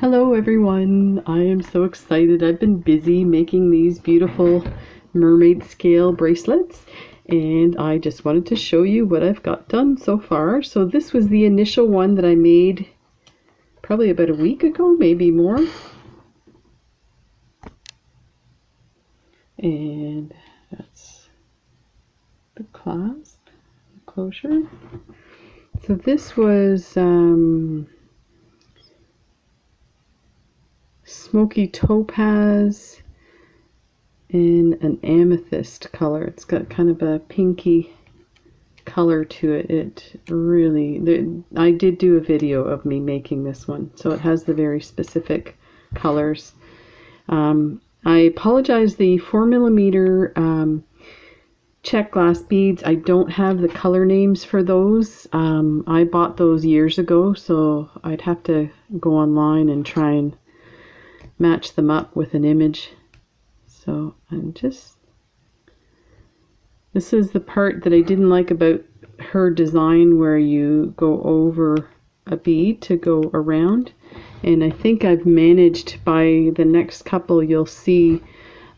Hello everyone, I am so excited. I've been busy making these beautiful mermaid scale bracelets and I just wanted to show you what I've got done so far. So this was the initial one that I made probably about a week ago, maybe more. And that's the clasp, the closure. So this was smoky topaz in an amethyst color. It's got kind of a pinky color to it. It really, I did do a video of me making this one, so it has the very specific colors. I apologize, the 4mm check glass beads, I don't have the color names for those. I bought those years ago, so I'd have to go online and try and match them up with an image. So this is the part that I didn't like about her design, where you go over a bead to go around. And I think I've managed, by the next couple you'll see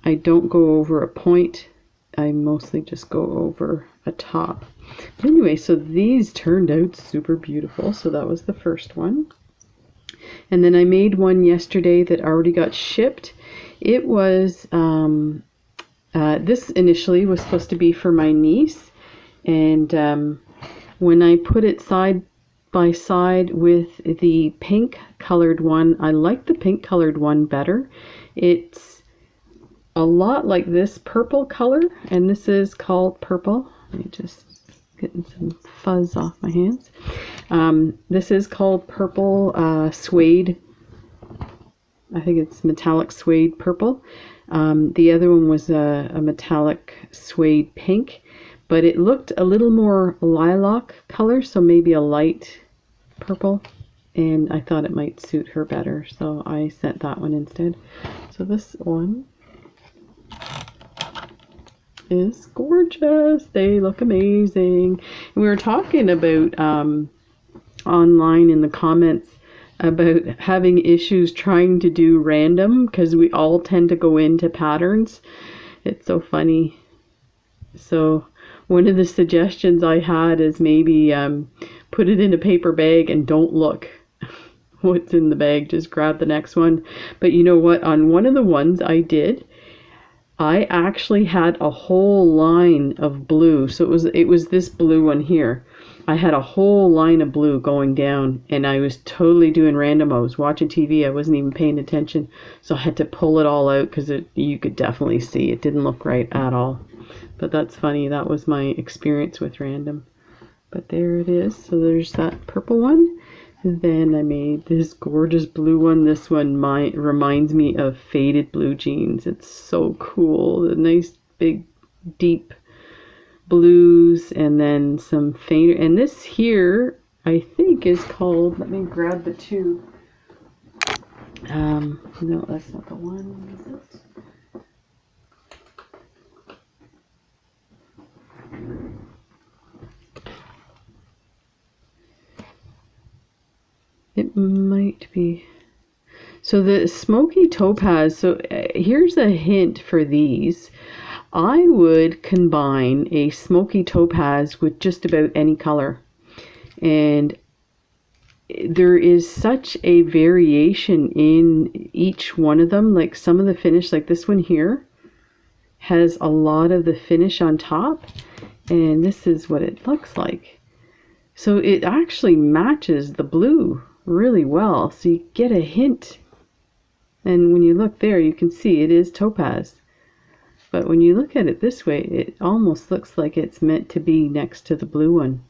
I don't go over a point. I mostly just go over a top. But anyway, so these turned out super beautiful. So that was the first one. And then I made one yesterday that already got shipped. It was, this initially was supposed to be for my niece. And when I put it side by side with the pink colored one, I like the pink colored one better. It's a lot like this purple color, and this is called purple. Let me just getting some fuzz off my hands. This is called purple suede. I think it's metallic suede purple. The other one was a metallic suede pink, but it looked a little more lilac color, so maybe a light purple, and I thought it might suit her better, so I sent that one instead. So this one is gorgeous. They look amazing. And we were talking about online in the comments about having issues trying to do random, because we all tend to go into patterns. It's so funny. So one of the suggestions I had is maybe put it in a paper bag and don't look what's in the bag, just grab the next one. But you know what, on one of the ones I did, I actually had a whole line of blue. So it was this blue one here. I had a whole line of blue going down, and I was totally doing random. I was watching TV. I wasn't even paying attention. So I had to pull it all out because you could definitely see it didn't look right at all. But that's funny. That was my experience with random. But there it is. So there's that purple one. And then I made this gorgeous blue one. This one reminds me of faded blue jeans. It's so cool. The nice big deep blues, and then some fainter. And this here I think is called, let me grab the two. No, that's not the one, is it? It might be. So the smoky topaz, so here's a hint for these. I would combine a smoky topaz with just about any color. And there is such a variation in each one of them. Like some of the finish, like this one here, has a lot of the finish on top. And this is what it looks like. So it actually matches the blue really well, so you get a hint, and when you look there you can see it is topaz, but when you look at it this way it almost looks like it's meant to be next to the blue one.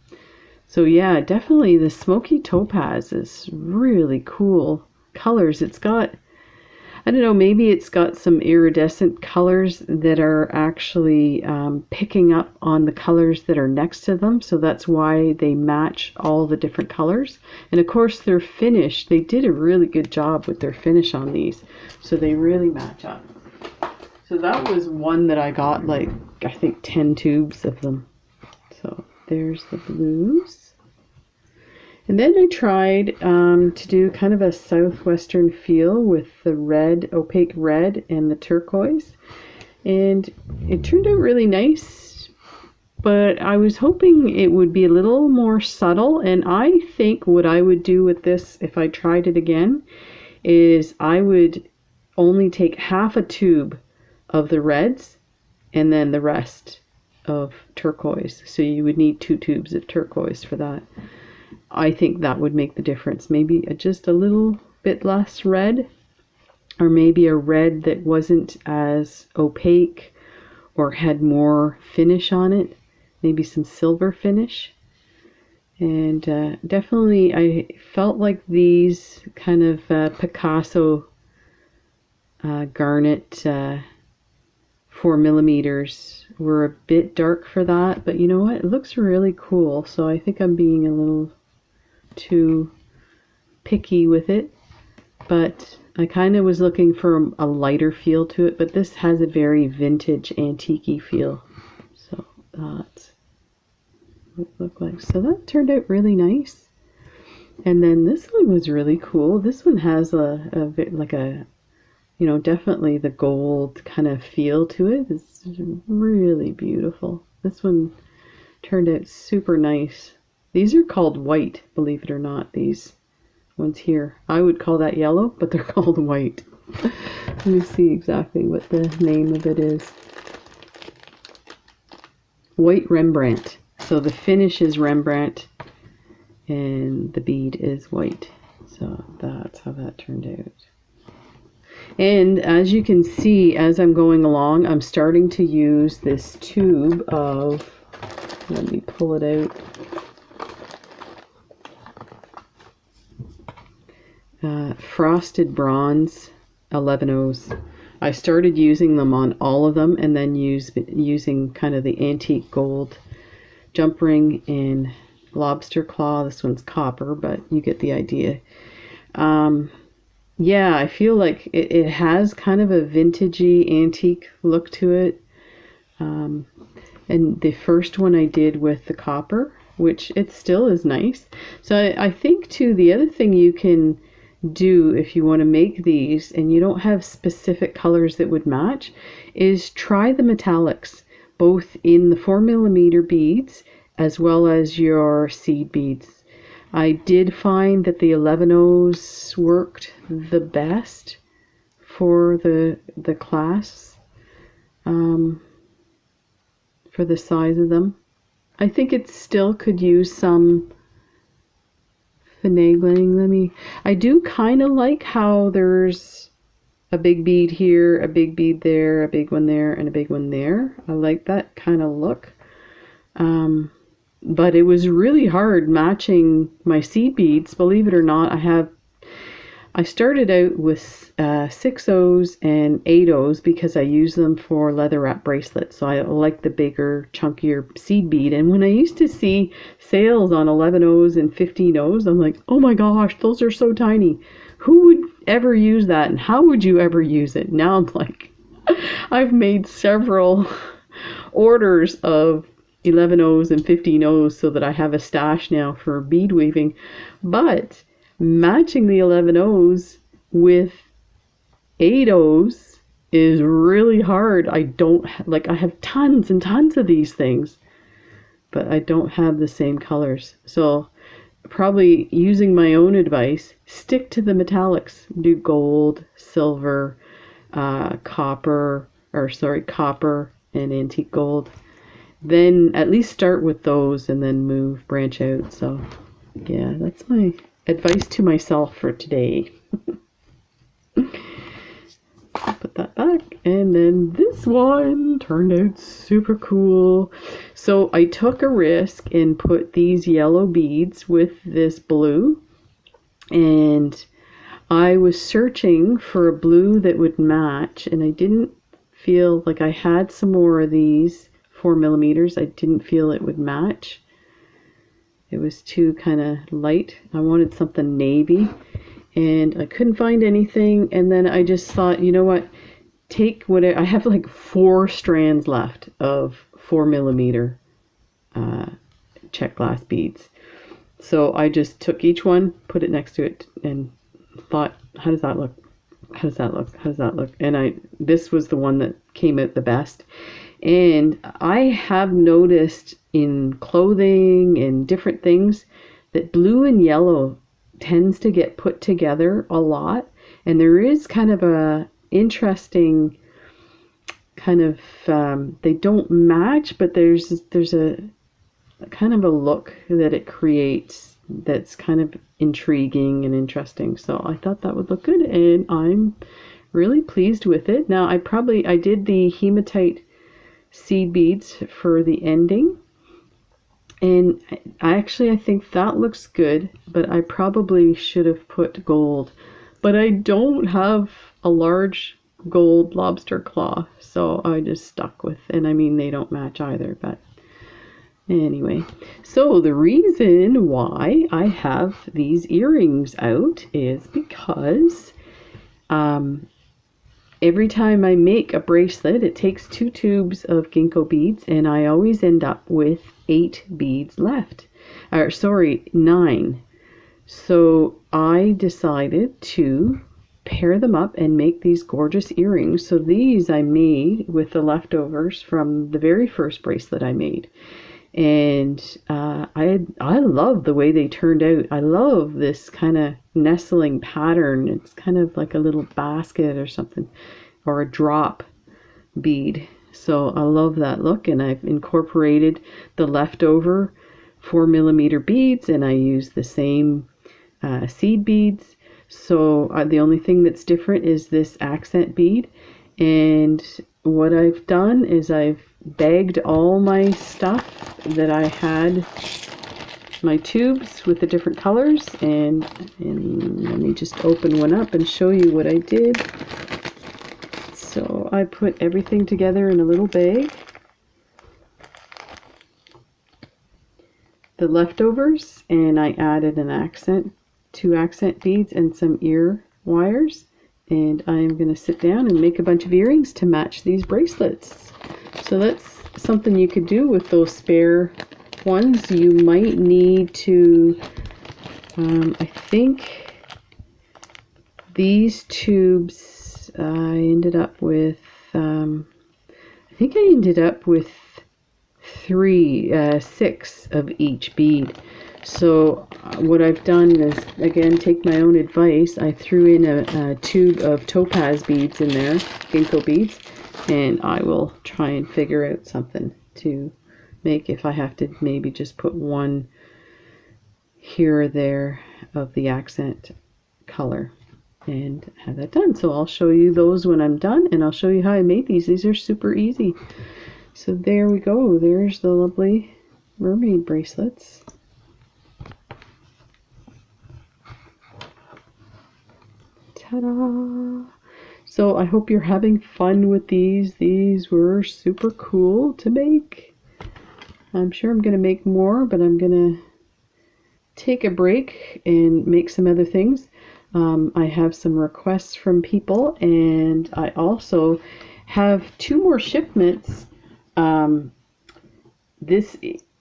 So yeah, definitely the smoky topaz is really cool colors. It's got, I don't know, maybe it's got some iridescent colors that are actually picking up on the colors that are next to them. So that's why they match all the different colors. And of course their finish, they did a really good job with their finish on these. So they really match up. So that was one that I got, like, I think 10 tubes of them. So there's the blues. And then I tried to do kind of a southwestern feel with the red, opaque red, and the turquoise. And it turned out really nice, but I was hoping it would be a little more subtle. And I think what I would do with this, if I tried it again, is I would only take half a tube of the reds and then the rest of turquoise. So you would need 2 tubes of turquoise for that. I think that would make the difference. Maybe just a little bit less red, or maybe a red that wasn't as opaque or had more finish on it. Maybe some silver finish. And definitely I felt like these kind of Picasso garnet 4mm were a bit dark for that, but you know what? It looks really cool. So I think I'm being a little too picky with it, but I kind of was looking for a lighter feel to it, but this has a very vintage antique-y feel. So that's what it looked like. So that turned out really nice. And then this one was really cool. This one has like a, you know, definitely the gold kind of feel to it. It's really beautiful. This one turned out super nice. These are called white, believe it or not, these ones here. I would call that yellow, but they're called white. Let me see exactly what the name of it is. White Rembrandt. So the finish is Rembrandt and the bead is white. So that's how that turned out. And as you can see, as I'm going along, I'm starting to use this tube of, let me pull it out. Frosted bronze 11/0s. I started using them on all of them, and then using kind of the antique gold jump ring and lobster claw. This one's copper, but you get the idea. Yeah, I feel like it has kind of a vintagey antique look to it. And the first one I did with the copper, which it still is nice. So I think too, the other thing you can do if you want to make these and you don't have specific colors that would match is try the metallics, both in the 4mm beads as well as your seed beads. I did find that the 11/0s worked the best for the class, for the size of them. I think it still could use some finagling. I do kind of like how there's a big bead here, a big bead there, a big one there, and a big one there. I like that kind of look. But it was really hard matching my seed beads. Believe it or not, I started out with 6/0s and 8/0s because I use them for leather wrap bracelets. So I like the bigger, chunkier seed bead. And when I used to see sales on 11/0s and 15/0s, I'm like, oh my gosh, those are so tiny. Who would ever use that? And how would you ever use it? Now I'm like, I've made several orders of 11/0s and 15/0s so that I have a stash now for bead weaving. But matching the 11/0s with 8/0s is really hard. I have tons and tons of these things, but I don't have the same colors. So probably using my own advice, stick to the metallics. Do gold, silver, copper and antique gold. Then at least start with those and then branch out. So yeah, that's my advice to myself for today. Put that back. And then this one turned out super cool. So I took a risk and put these yellow beads with this blue. And I was searching for a blue that would match, and I didn't feel like I had some more of these 4mm. I didn't feel it would match. It was too kind of light. I wanted something navy, and I couldn't find anything. And then I just thought, you know what? Take whatever. I have like 4 strands left of 4mm check glass beads. So I just took each one, put it next to it, and thought, how does that look? How does that look? How does that look? And this was the one that came out the best. And I have noticed in clothing and different things that blue and yellow tends to get put together a lot. And there is kind of a interesting kind of, they don't match, but there's a kind of a look that it creates that's kind of intriguing and interesting. So I thought that would look good, and I'm really pleased with it. Now I did the hematite seed beads for the ending, and I think that looks good, but I probably should have put gold, but I don't have a large gold lobster claw, so I just stuck with, and I mean they don't match either, but anyway. So the reason why I have these earrings out is because every time I make a bracelet, it takes 2 tubes of Gingko beads, and I always end up with 8 beads left. Or sorry, 9. So I decided to pair them up and make these gorgeous earrings. So these I made with the leftovers from the very first bracelet I made. And I love the way they turned out. I love this kind of nestling pattern. It's kind of like a little basket or something, or a drop bead. So I love that look, and I've incorporated the leftover 4mm beads, and I use the same seed beads. So the only thing that's different is this accent bead. And what I've done is I've bagged all my stuff that I had, my tubes with the different colors, and let me just open one up and show you what I did. So I put everything together in a little bag. The leftovers, and I added an accent, 2 accent beads and some ear wires. And I'm going to sit down and make a bunch of earrings to match these bracelets. So that's something you could do with those spare ones. You might need to, I think these tubes, I ended up with 6 of each bead. So what I've done is, again, take my own advice. I threw in a tube of topaz beads in there, Gingko beads, and I will try and figure out something to make, if I have to maybe just put one here or there of the accent color and have that done. So I'll show you those when I'm done, and I'll show you how I made these. These are super easy. So there we go. There's the lovely mermaid bracelets. Ta-da! So I hope you're having fun with these. These were super cool to make. I'm sure I'm going to make more, but I'm going to take a break and make some other things. I have some requests from people, and I also have 2 more shipments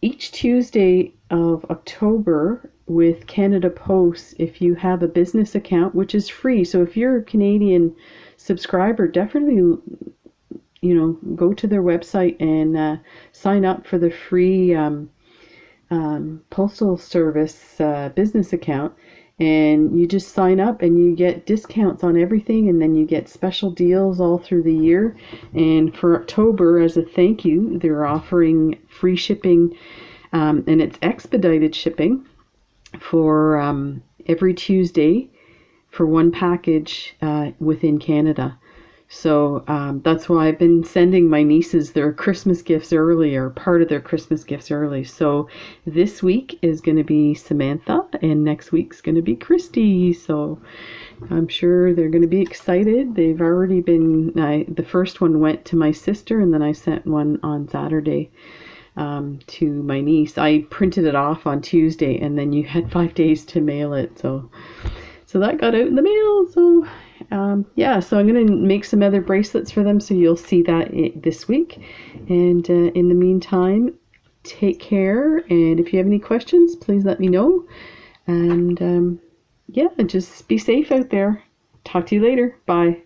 each Tuesday of October with Canada Post. If you have a business account, which is free, so if you're a Canadian subscriber, definitely go to their website and sign up for the free postal service business account, and you just sign up and you get discounts on everything, and then you get special deals all through the year. And for October, as a thank you, they're offering free shipping, and it's expedited shipping for every Tuesday for 1 package within Canada. So that's why I've been sending my nieces their Christmas gifts early, or part of their Christmas gifts early. So this week is going to be Samantha, and next week's going to be Christy. So I'm sure they're going to be excited. They've already been, the first one went to my sister, and then I sent one on Saturday to my niece. I printed it off on Tuesday, and then you had 5 days to mail it. So that got out in the mail. So so I'm going to make some other bracelets for them, so you'll see that this week. And in the meantime, take care, and if you have any questions, please let me know. And yeah, just be safe out there. Talk to you later. Bye.